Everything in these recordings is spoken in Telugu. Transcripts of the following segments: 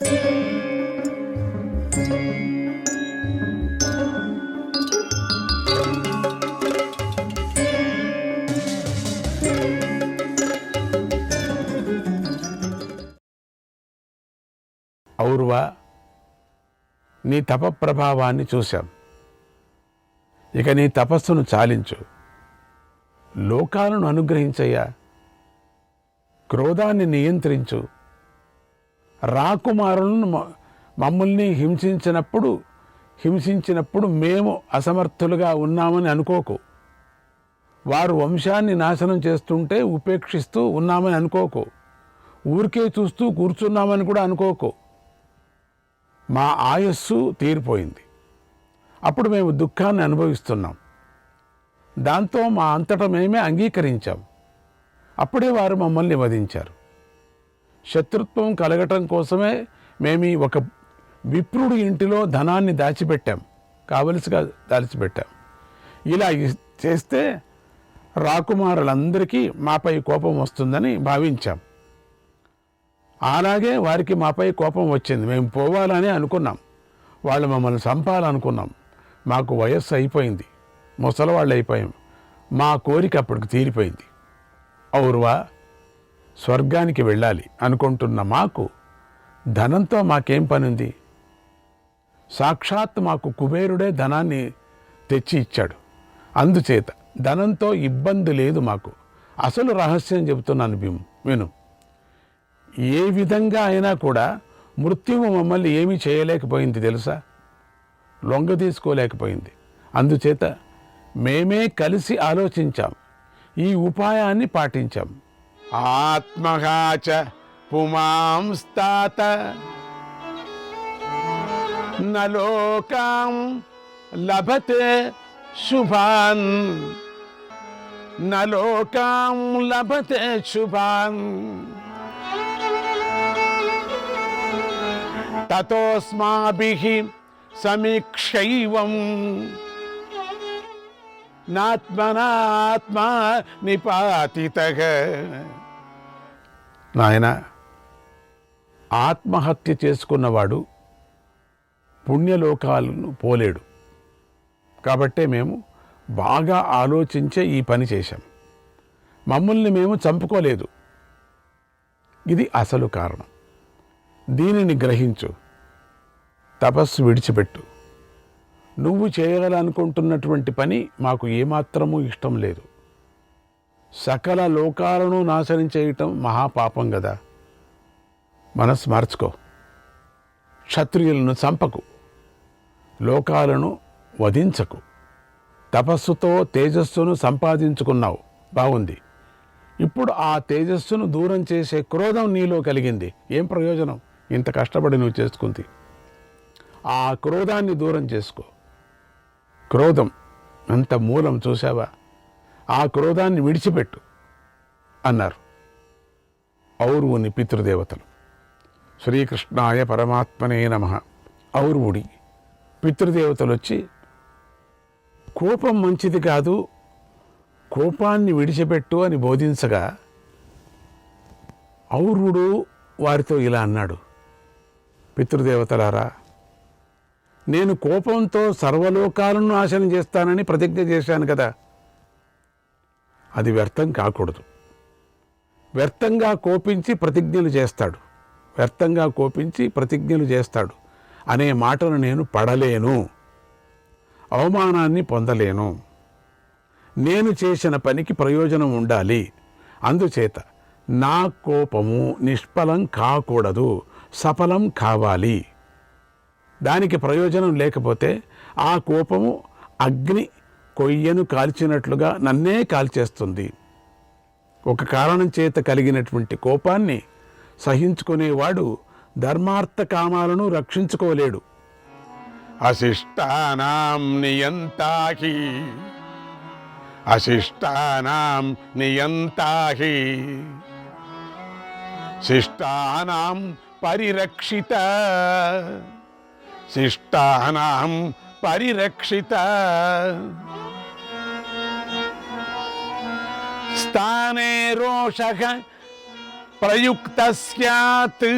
ఔర్వ, నీ తప ప్రభావాన్ని చూశాం. ఇక నీ తపస్సును చాలించు, లోకాలను అనుగ్రహించయ్యా, క్రోధాన్ని నియంత్రించు. రాకుమారులను మమ్మల్ని హింసించినప్పుడు మేము అసమర్థులుగా ఉన్నామని అనుకోకు. వారు వంశాన్ని నాశనం చేస్తుంటే ఉపేక్షిస్తూ ఉన్నామని అనుకోకు. ఊరికే చూస్తూ కూర్చున్నామని కూడా అనుకోకు. మా ఆయస్సు తీరిపోయింది, అప్పుడు మేము దుఃఖాన్ని అనుభవిస్తున్నాం. దాంతో మా అంతటా మేమే అంగీకరించాం. అప్పుడే వారు మమ్మల్ని వధించారు. శత్రుత్వం కలగటం కోసమే మేము ఒక విప్రుడి ఇంటిలో ధనాన్ని కావలసిగా దాచిపెట్టాం. ఇలా చేస్తే రాకుమారులందరికీ మాపై కోపం వస్తుందని భావించాం. అలాగే వారికి మాపై కోపం వచ్చింది. మేము పోవాలని అనుకున్నాం, వాళ్ళు మమ్మల్ని చంపాలనుకున్నాం. మాకు వయస్సు అయిపోయింది, ముసలివాళ్ళు అయిపోయాం. మా కోరిక అప్పటికి తీరిపోయింది. ఔర్వ, స్వర్గానికి వెళ్ళాలి అనుకుంటున్న మాకు ధనంతో మాకేం పనుంది? సాక్షాత్ మాకు కుబేరుడే ధనాన్ని తెచ్చి ఇచ్చాడు. అందుచేత ధనంతో ఇబ్బంది లేదు మాకు. అసలు రహస్యం చెబుతున్నాను విను. ఏ విధంగా అయినా కూడా మృత్యువు మమ్మల్ని ఏమీ చేయలేకపోయింది తెలుసా, లొంగ తీసుకోలేకపోయింది. అందుచేత మేమే కలిసి ఆలోచించాం, ఈ ఉపాయాన్ని పాటించాం. ఆత్మహాచ పుమాంస్తాత నలోకాం లభతే శుభాన్, నలోకాం లభతే శుభాన్. తతోస్మాభిః సమీక్షైవం నాత్మనాత్మా నిపాతితః. నాయన, ఆత్మహత్య చేసుకున్నవాడు పుణ్యలోకాలను పోలేడు. కాబట్టే మేము బాగా ఆలోచించే ఈ పని చేశాం. మమ్మల్ని మేము చంపుకోలేదు. ఇది అసలు కారణం. దీనిని గ్రహించు, తపస్సు విడిచిపెట్టు. నువ్వు చేయాలనుకుంటున్నటువంటి పని మాకు ఏమాత్రమూ ఇష్టం లేదు. సకల లోకాలను నాశనం చేయటం మహాపాపం కదా. మనసు మార్చుకో. క్షత్రియులను చంపకు, లోకాలను వధించకు. తపస్సుతో తేజస్సును సంపాదించుకున్నావు, బాగుంది. ఇప్పుడు ఆ తేజస్సును దూరం చేసే క్రోధం నీలో కలిగింది. ఏం ప్రయోజనం? ఇంత కష్టపడి నువ్వు చేసుకుంది. ఆ క్రోధాన్ని దూరం చేసుకో. క్రోధం అంత మూలం చూసావా? ఆ క్రోధాన్ని విడిచిపెట్టు అన్నారు ఔర్వుని పితృదేవతలు. శ్రీకృష్ణాయ పరమాత్మనే నమః. ఔర్వుడి పితృదేవతలు వచ్చి, కోపం మంచిది కాదు, కోపాన్ని విడిచిపెట్టు అని బోధించగా ఔర్వుడు వారితో ఇలా అన్నాడు, పితృదేవతలారా, నేను కోపంతో సర్వలోకాలను నాశనం చేస్తానని ప్రతిజ్ఞ చేశాను కదా, అది వ్యర్థం కాకూడదు. వ్యర్థంగా కోపించి ప్రతిజ్ఞలు చేస్తాడు అనే మాటను నేను పడలేను, అవమానాన్ని పొందలేను. నేను చేసిన పనికి ప్రయోజనం ఉండాలి. అందుచేత నా కోపము నిష్ఫలం కాకూడదు, సఫలం కావాలి. దానికి ప్రయోజనం లేకపోతే ఆ కోపము అగ్ని కొయ్యను కాల్చినట్లుగా నన్నే కాల్చేస్తుంది. ఒక కారణం చేత కలిగినటువంటి కోపాన్ని సహించుకునేవాడు ధర్మార్థ కామాలను రక్షించుకోలేడు. అశిష్టానాం నియంతాహి, అశిష్టానాం నియంతాహి, శిష్టానాం పరిరక్షిత, శిష్టానాం పరిరక్షిత. స్థానే రోషః ప్రయుక్త స్యాత్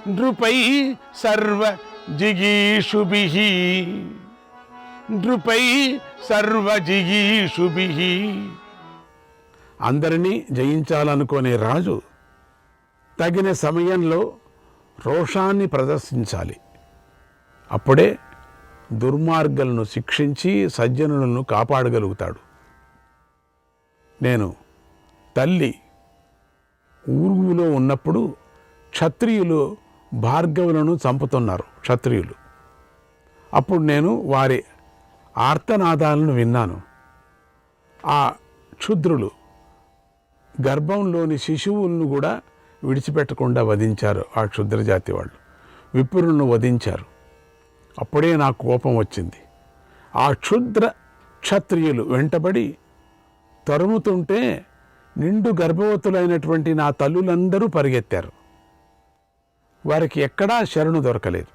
నృపై సర్వ జిగీషుభిః నృపై సర్వ జిగీషుభిః. అందరినీ జయించాలనుకునే రాజు తగిన సమయంలో రోషాన్ని ప్రదర్శించాలి. అప్పుడే దుర్మార్గులను శిక్షించి సజ్జనులను కాపాడగలుగుతాడు. నేను తల్లి ఊరులో ఉన్నప్పుడు క్షత్రియులు భార్గవులను చంపుతున్నారు. క్షత్రియులు అప్పుడు నేను వారి ఆర్తనాదాలను విన్నాను. ఆ క్షుద్రులు గర్భంలోని శిశువులను కూడా విడిచిపెట్టకుండా వధించారు. ఆ క్షుద్రజాతి వాళ్ళు విప్రులను వధించారు. అప్పుడే నాకు కోపం వచ్చింది. ఆ క్షుద్ర క్షత్రియులు వెంటబడి తరుముతుంటే నిండు గర్భవతులైనటువంటి నా తల్లులందరూ పరిగెత్తారు. వారికి ఎక్కడా శరణు దొరకలేదు,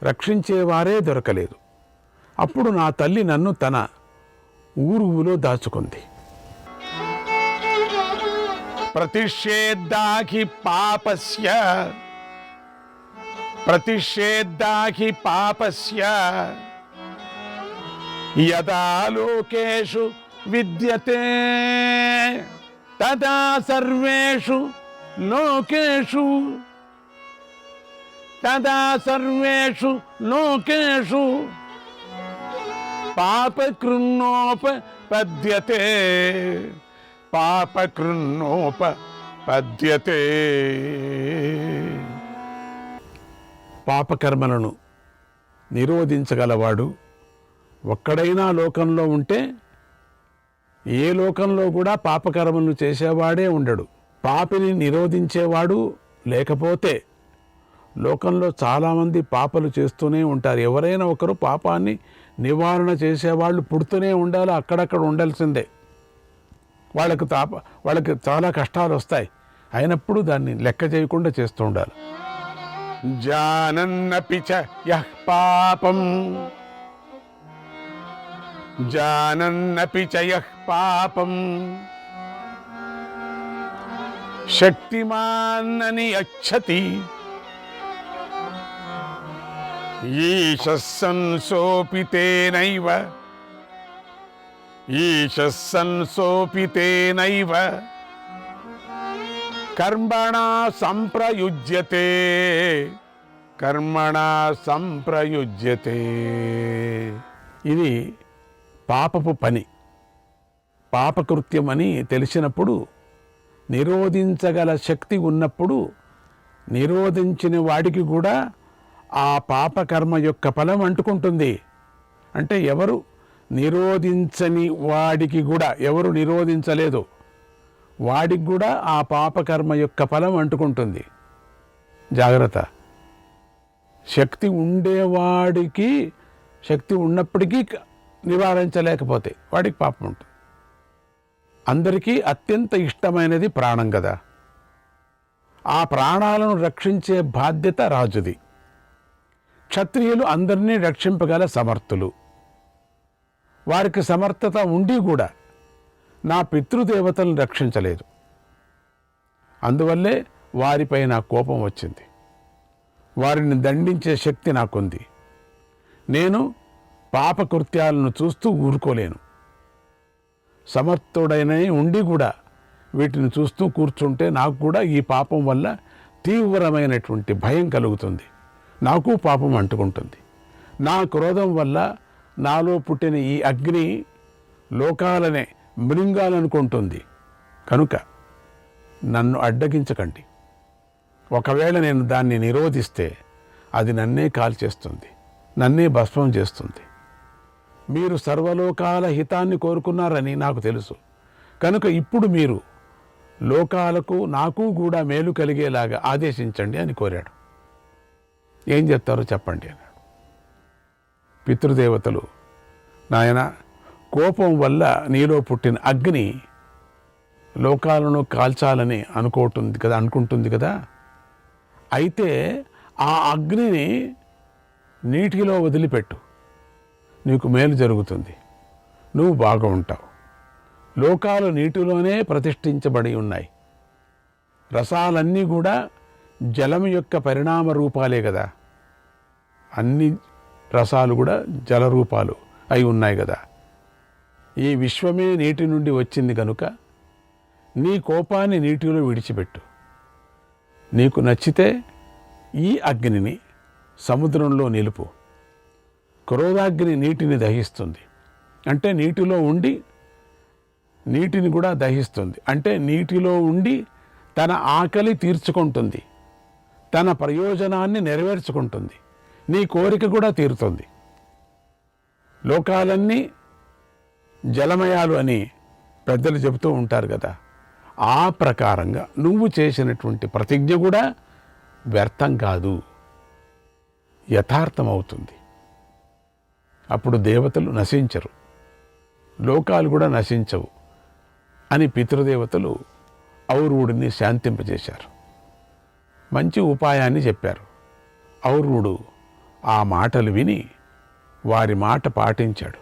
రక్షించేవారే దొరకలేదు. అప్పుడు నా తల్లి నన్ను తన ఊరులో దాచుకుంది. ప్రతిషేధాహి పాపస్య ప్రతిషేధాహి పాపస్య యదా లోకేషు విద్యతే తదా సర్వేషు లోకేషు తదా సర్వేషు లోకేషు పాపకృన్నోపపద్యతే పాపకృన్నోపపద్యతే. పాపకర్మలను నిరోధించగలవాడు ఒక్కడైనా లోకంలో ఉంటే ఏ లోకంలో కూడా పాపకర్మలను చేసేవాడే ఉండడు. పాపిని నిరోధించేవాడు లేకపోతే లోకంలో చాలామంది పాపలు చేస్తూనే ఉంటారు. ఎవరైనా ఒకరు పాపాన్ని నివారణ చేసేవాళ్ళు పుడుతూనే ఉండాలి, అక్కడక్కడ ఉండాల్సిందే. వాళ్ళకి చాలా కష్టాలు వస్తాయి, అయినప్పుడు దాన్ని లెక్క చేయకుండా చేస్తూ ఉండాలి. జానన్నపి చ యః పాపం జానన్నపి చ యః పాపం శక్తిమాన్నని యచ్చతి ఈశః సంసోపితేనైవ ఈశః సంసోపితేనైవ కర్మణా సంప్రయుజ్యతే కర్మణా సంప్రయుజ్యతే. ఇది పాపపు పని, పాపకృత్యం అని తెలిసినప్పుడు, నిరోధించగల శక్తి ఉన్నప్పుడు నిరోధించిన వాడికి కూడా ఆ పాపకర్మ యొక్క ఫలం అంటుకుంటుంది. అంటే ఎవరు నిరోధించని వాడికి కూడా, ఎవరు నిరోధించలేదు వాడికి కూడా ఆ పాపకర్మ యొక్క ఫలం అంటుకుంటుంది. జాగ్రత్త. శక్తి ఉండేవాడికి, శక్తి ఉన్నప్పటికీ నివారించలేకపోతే వాడికి పాపం ఉంటుంది. అందరికీ అత్యంత ఇష్టమైనది ప్రాణం కదా. ఆ ప్రాణాలను రక్షించే బాధ్యత రాజుది. క్షత్రియులు అందరినీ రక్షింపగల సమర్థులు. వారికి సమర్థత ఉండి కూడా నా పితృదేవతలను రక్షించలేదు. అందువల్లే వారిపై నా కోపం వచ్చింది. వారిని దండించే శక్తి నాకుంది. నేను పాపకృత్యాలను చూస్తూ ఊరుకోలేను. సమర్థుడైన ఉండి కూడా వీటిని చూస్తూ కూర్చుంటే నాకు కూడా ఈ పాపం వల్ల తీవ్రమైనటువంటి భయం కలుగుతుంది. నాకు పాపం అంటుకుంటుంది. నా క్రోధం వల్ల నాలో పుట్టిన ఈ అగ్ని లోకాలనే మృంగాలనుకుంటుంది. కనుక నన్ను అడ్డగించకండి. ఒకవేళ నేను దాన్ని నిరోధిస్తే అది నన్నే కాల్చేస్తుంది, నన్నే భస్మం చేస్తుంది. మీరు సర్వలోకాల హితాన్ని కోరుకున్నారని నాకు తెలుసు. కనుక ఇప్పుడు మీరు లోకాలకు నాకు కూడా మేలు కలిగేలాగా ఆదేశించండి అని కోరాడు. ఏం చెప్తారో చెప్పండి అన్నాడు. పితృదేవతలు, నాయన, కోపం వల్ల నీలో పుట్టిన అగ్ని లోకాలను కాల్చాలని అనుకుంటుంది కదా. అయితే ఆ అగ్నిని నీటిలో వదిలిపెట్టు, నీకు మేలు జరుగుతుంది, నువ్వు బాగా ఉంటావు. లోకాలు నీటిలోనే ప్రతిష్ఠించబడి ఉన్నాయి. రసాలన్నీ కూడా జలం యొక్క పరిణామ రూపాలే కదా. అన్ని రసాలు కూడా జల రూపాలు అయి ఉన్నాయి కదా. ఈ విశ్వమే నీటి నుండి వచ్చింది కనుక నీ కోపాన్ని నీటిలో విడిచిపెట్టు. నీకు నచ్చితే ఈ అగ్నిని సముద్రంలో నిలుపు. క్రోధాగ్ని నీటిని దహిస్తుంది, అంటే నీటిలో ఉండి నీటిని కూడా దహిస్తుంది, అంటే నీటిలో ఉండి తన ఆకలి తీర్చుకుంటుంది, తన ప్రయోజనాన్ని నెరవేర్చుకుంటుంది, నీ కోరిక కూడా తీరుతుంది. లోకాలన్నీ జలమయాలు అని పెద్దలు చెబుతూ ఉంటారు కదా. ఆ ప్రకారంగా నువ్వు చేసినటువంటి ప్రతిజ్ఞ కూడా వ్యర్థం కాదు, యథార్థమవుతుంది. అప్పుడు దేవతలు నశించరు, లోకాలు కూడా నశించవు అని పితృదేవతలు ఔర్వుడిని శాంతింపజేశారు. మంచి ఉపాయాన్ని చెప్పారు. ఔర్వుడు ఆ మాటలు విని వారి మాట పాటించాడు.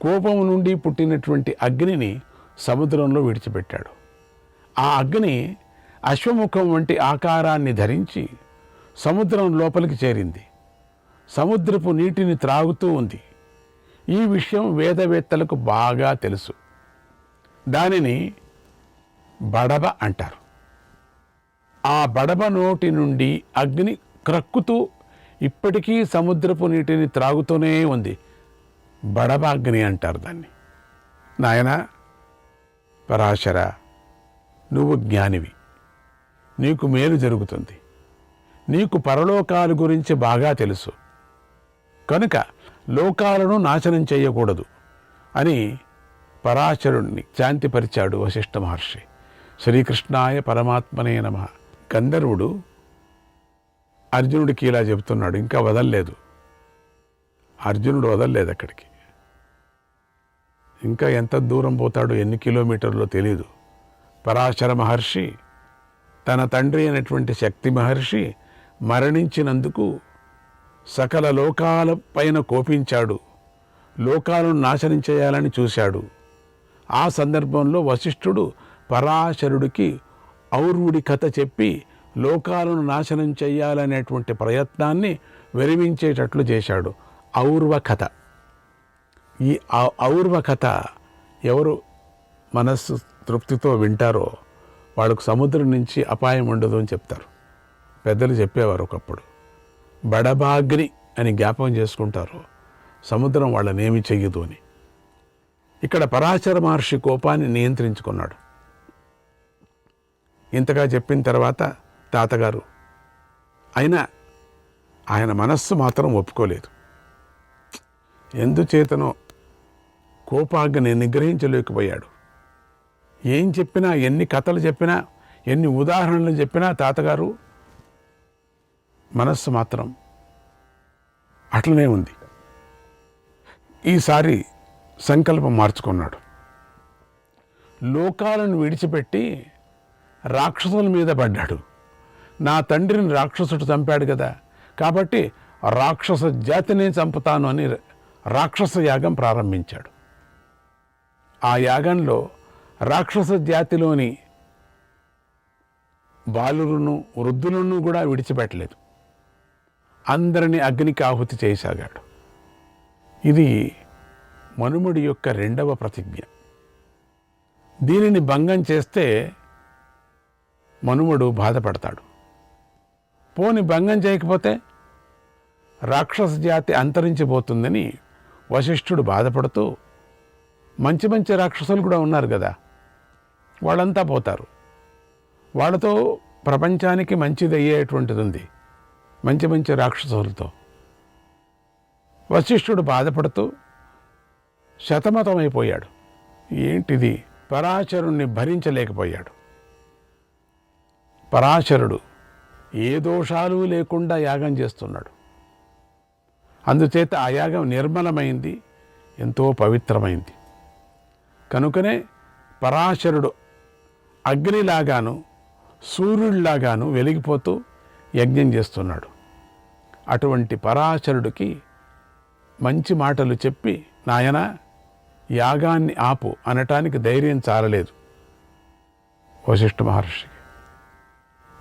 కోపం నుండి పుట్టినటువంటి అగ్నిని సముద్రంలో విడిచిపెట్టాడు. ఆ అగ్ని అశ్వముఖం వంటి ఆకారాన్ని ధరించి సముద్రం లోపలికి చేరింది. సముద్రపు నీటిని త్రాగుతూ ఉంది. ఈ విషయం వేదవేత్తలకు బాగా తెలుసు. దానిని బడబ అంటారు. ఆ బడబ నోటి నుండి అగ్ని క్రక్కుతూ ఇప్పటికీ సముద్రపు నీటిని త్రాగుతూనే ఉంది. బడబ అగ్ని అంటారు దాన్ని. నాయన పరాశర, నువ్వు జ్ఞానివి, నీకు మేలు జరుగుతుంది, నీకు పరలోకాల గురించి బాగా తెలుసు కనుక లోకాలను నాశనం చేయకూడదు అని పరాశరుణ్ణి శాంతిపరిచాడు వశిష్ఠ మహర్షి. శ్రీకృష్ణాయ పరమాత్మనే నమః. గంధర్వుడు అర్జునుడికి ఇలా చెబుతున్నాడు, ఇంకా వదల్లేదు. అర్జునుడు వదల్లేదు అక్కడికి. ఇంకా ఎంత దూరం పోతాడో, ఎన్ని కిలోమీటర్లో తెలీదు. పరాశర మహర్షి తన తండ్రి అయినటువంటి శక్తి మహర్షి మరణించినందుకు సకల లోకాల పైన కోపించాడు, లోకాలను నాశనం చేయాలని చూశాడు. ఆ సందర్భంలో వశిష్ఠుడు పరాశరుడికి ఔర్వుడి కథ చెప్పి లోకాలను నాశనం చేయాలనేటువంటి ప్రయత్నాన్ని విరమించేటట్లు చేశాడు. ఔర్వ కథ. ఈ ఔర్వ కథ ఎవరు మనస్సు తృప్తితో వింటారో వాళ్ళకు సముద్రం నుంచి అపాయం ఉండదు అని చెప్తారు. పెద్దలు చెప్పేవారు ఒకప్పుడు. బడబాగ్ని అని జ్ఞాపకం చేసుకుంటారు, సముద్రం వాళ్ళనేమి చెయ్యదు అని. ఇక్కడ పరాశర మహర్షి కోపాన్ని నియంత్రించుకున్నాడు. ఇంతగా చెప్పిన తర్వాత తాతగారు అయినా ఆయన మనస్సు మాత్రం ఒప్పుకోలేదు. ఎందుచేతనో కోపాగ్ని నిగ్రహించలేకపోయాడు. ఏం చెప్పినా, ఎన్ని కథలు చెప్పినా, ఎన్ని ఉదాహరణలు చెప్పినా తాతగారు మనస్సు మాత్రం అట్లనే ఉంది. ఈసారి సంకల్పం మార్చుకున్నాడు. లోకాలను విడిచిపెట్టి రాక్షసుల మీద పడ్డాడు. నా తండ్రిని రాక్షసుడు చంపాడు కదా, కాబట్టి రాక్షస జాతిని చంపుతాను అని రాక్షస యాగం ప్రారంభించాడు. ఆ యాగంలో రాక్షస జాతిలోని బాలులను, వృద్ధులను కూడా విడిచిపెట్టలేదు. అందరినీ అగ్నికి ఆహుతి చేయసాగాడు. ఇది మనుమడి యొక్క రెండవ ప్రతిజ్ఞ. దీనిని భంగం చేస్తే మనుమడు బాధపడతాడు. పోని భంగం చేయకపోతే రాక్షస జాతి అంతరించిపోతుందని వశిష్ఠుడు బాధపడుతూ, మంచి మంచి రాక్షసులు కూడా ఉన్నారు కదా, వాళ్ళంతా పోతారు, వాళ్ళతో ప్రపంచానికి మంచిది అయ్యేటువంటిది ఉంది, మంచి మంచి రాక్షసులతో. వశిష్ఠుడు బాధపడుతూ శతమతమైపోయాడు. ఏంటిది? పరాశరుణ్ణి భరించలేకపోయాడు. పరాశరుడు ఏ దోషాలు లేకుండా యాగం చేస్తున్నాడు. అందుచేత ఆ యాగం నిర్మలమైంది, ఎంతో పవిత్రమైంది. కనుకనే పరాశరుడు అగ్నిలాగాను సూర్యుడిలాగాను వెలిగిపోతూ యజ్ఞం చేస్తున్నాడు. అటువంటి పరాశరుడికి మంచి మాటలు చెప్పి, నాయనా యాగాన్ని ఆపు అనటానికి ధైర్యం చాలలేదు వశిష్ఠ మహర్షికి.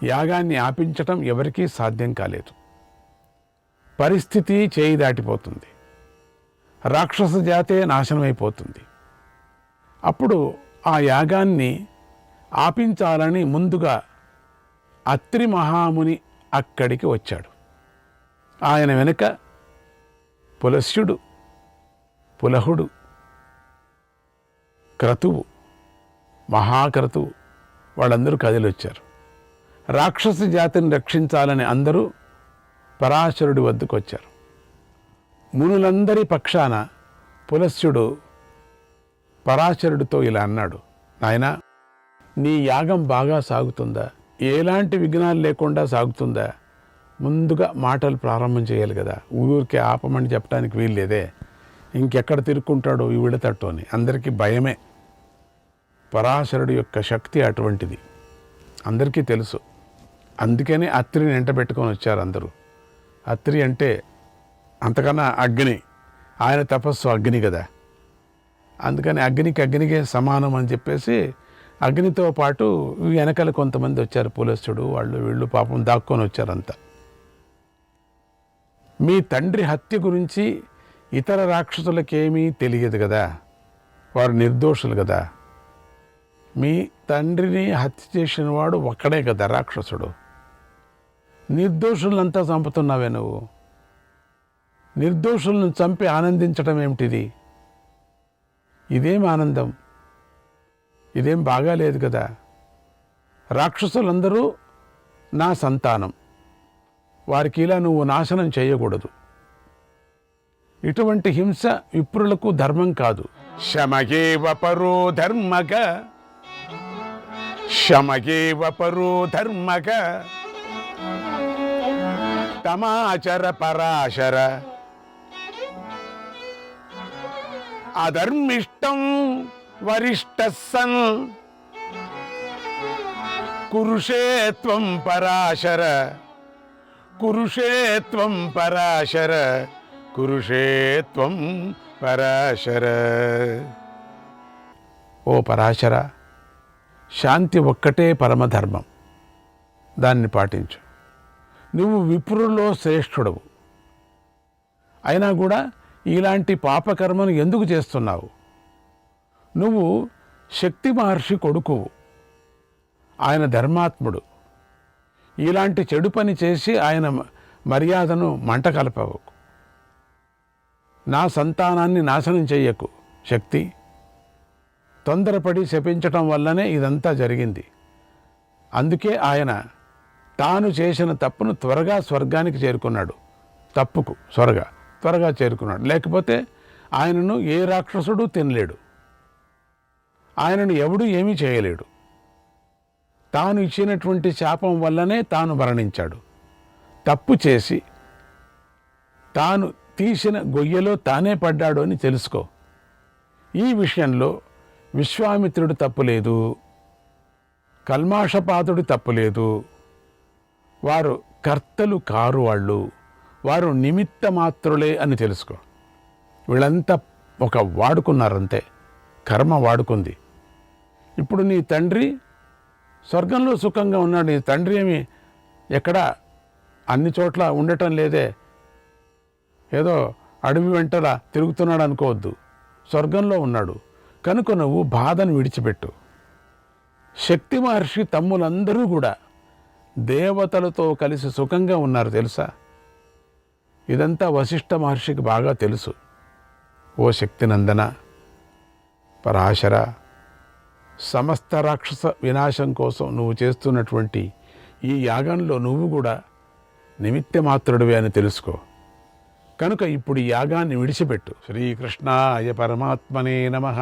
యాగాన్ని ఆపించటం ఎవరికీ సాధ్యం కాలేదు. పరిస్థితి చేయి దాటిపోతుంది. రాక్షస జాతే నాశనమైపోతుంది. అప్పుడు ఆ యాగాన్ని ఆపించాలని ముందుగా అత్రి మహాముని అక్కడికి వచ్చాడు. ఆయన వెనుక పులస్యుడు, పులహుడు, క్రతువు, మహాక్రతువు వాళ్ళందరూ కదిలొచ్చారు. రాక్షస జాతిని రక్షించాలని అందరూ పరాశరుడి వద్దకు వచ్చారు. మునులందరి పక్షాన పులస్యుడు పరాశరుడితో ఇలా అన్నాడు, నాయనా, నీ యాగం బాగా సాగుతుందా? ఎలాంటి విఘ్నాలు లేకుండా సాగుతుందా? ముందుగా మాటలు ప్రారంభం చేయాలి కదా. ఊరికే ఆపమని చెప్పడానికి వీల్లేదే. ఇంకెక్కడ తిరుక్కుంటాడో ఈ విడతట్టు అని అందరికీ భయమే. పరాశరుడి యొక్క శక్తి అటువంటిది, అందరికీ తెలుసు. అందుకని అత్రిని వెంట పెట్టుకొని వచ్చారు అందరూ. అత్రి అంటే అంతకన్నా అగ్ని, ఆయన తపస్సు అగ్ని కదా. అందుకని అగ్నికే సమానం అని చెప్పేసి అగ్నితో పాటు వెనకాల కొంతమంది వచ్చారు. పులస్యుడు వాళ్ళు వీళ్ళు పాపం దాక్కొని వచ్చారంతా. మీ తండ్రి హత్య గురించి ఇతర రాక్షసులకేమీ తెలియదు కదా, వారు నిర్దోషులు కదా. మీ తండ్రిని హత్య చేసిన వాడు ఒక్కడే కదా రాక్షసుడు. నిర్దోషులంతా చంపుతున్నావే నువ్వు. నిర్దోషులను చంపి ఆనందించటం ఏమిటిది? ఇదేం ఆనందం? ఇదేం బాగాలేదు కదా. రాక్షసులందరూ నా సంతానం, వారికి ఇలా నువ్వు నాశనం చేయకూడదు. ఇటువంటి హింస విప్రులకు ధర్మం కాదు. శమయేవ పరో ధర్మక, శమయేవ పరో ధర్మక, తమాచర పరాశర, అధర్మిష్టం వరిష్ట సన్, కురుషేత్వం పరాశర, కురుషేత్వం పరాశర, కురుషేత్వం పరాశర. ఓ పరాశర, శాంతి ఒక్కటే పరమధర్మం, దాన్ని పాటించు. నువ్వు విప్రుల్లో శ్రేష్ఠుడవు, అయినా కూడా ఇలాంటి పాపకర్మను ఎందుకు చేస్తున్నావు? నువ్వు శక్తి మహర్షి కొడుకువు, ఆయన ధర్మాత్ముడు. ఇలాంటి చెడు పని చేసి ఆయన మర్యాదను మంట కలపవకు. నా సంతానాన్ని నాశనం చెయ్యకు శక్తి. తొందరపడి శపించటం వల్లనే ఇదంతా జరిగింది. అందుకే ఆయన తాను చేసిన తప్పును త్వరగా స్వర్గానికి చేరుకున్నాడు. తప్పుకు త్వరగా చేరుకున్నాడు. లేకపోతే ఆయనను ఏ రాక్షసుడు తినలేడు, ఆయనను ఎవడూ ఏమీ చేయలేడు. తాను ఇచ్చినటువంటి శాపం వల్లనే తాను మరణించాడు. తప్పు చేసి తాను తీసిన గొయ్యలో తానే పడ్డాడు అని తెలుసుకో. ఈ విషయంలో విశ్వామిత్రుడు తప్పులేదు, కల్మాషపాదుడి తప్పులేదు. వారు కర్తలు కారు, వారు నిమిత్త మాత్రులే అని తెలుసుకో. వీళ్ళంతా ఒక వాడుకున్నారంతే, కర్మ వాడుకుంది. ఇప్పుడు నీ తండ్రి స్వర్గంలో సుఖంగా ఉన్నాడు. నీ తండ్రి ఏమి ఎక్కడా అన్ని చోట్ల ఉండటం లేదే, ఏదో అడవి వెంటలా తిరుగుతున్నాడు అనుకోవద్దు. స్వర్గంలో ఉన్నాడు కనుక నువ్వు బాధను విడిచిపెట్టు. శక్తి మహర్షి తమ్ములందరూ కూడా దేవతలతో కలిసి సుఖంగా ఉన్నారు తెలుసా. ఇదంతా వశిష్ఠ మహర్షికి బాగా తెలుసు. ఓ శక్తినందన, పరాశర, సమస్త రాక్షస వినాశం కోసం నువ్వు చేస్తున్నటువంటి ఈ యాగంలో నువ్వు కూడా నిమిత్త మాత్రుడివే అని తెలుసుకో. కనుక ఇప్పుడు ఈ యాగాన్ని విడిచిపెట్టు. శ్రీకృష్ణాయ పరమాత్మనే నమః.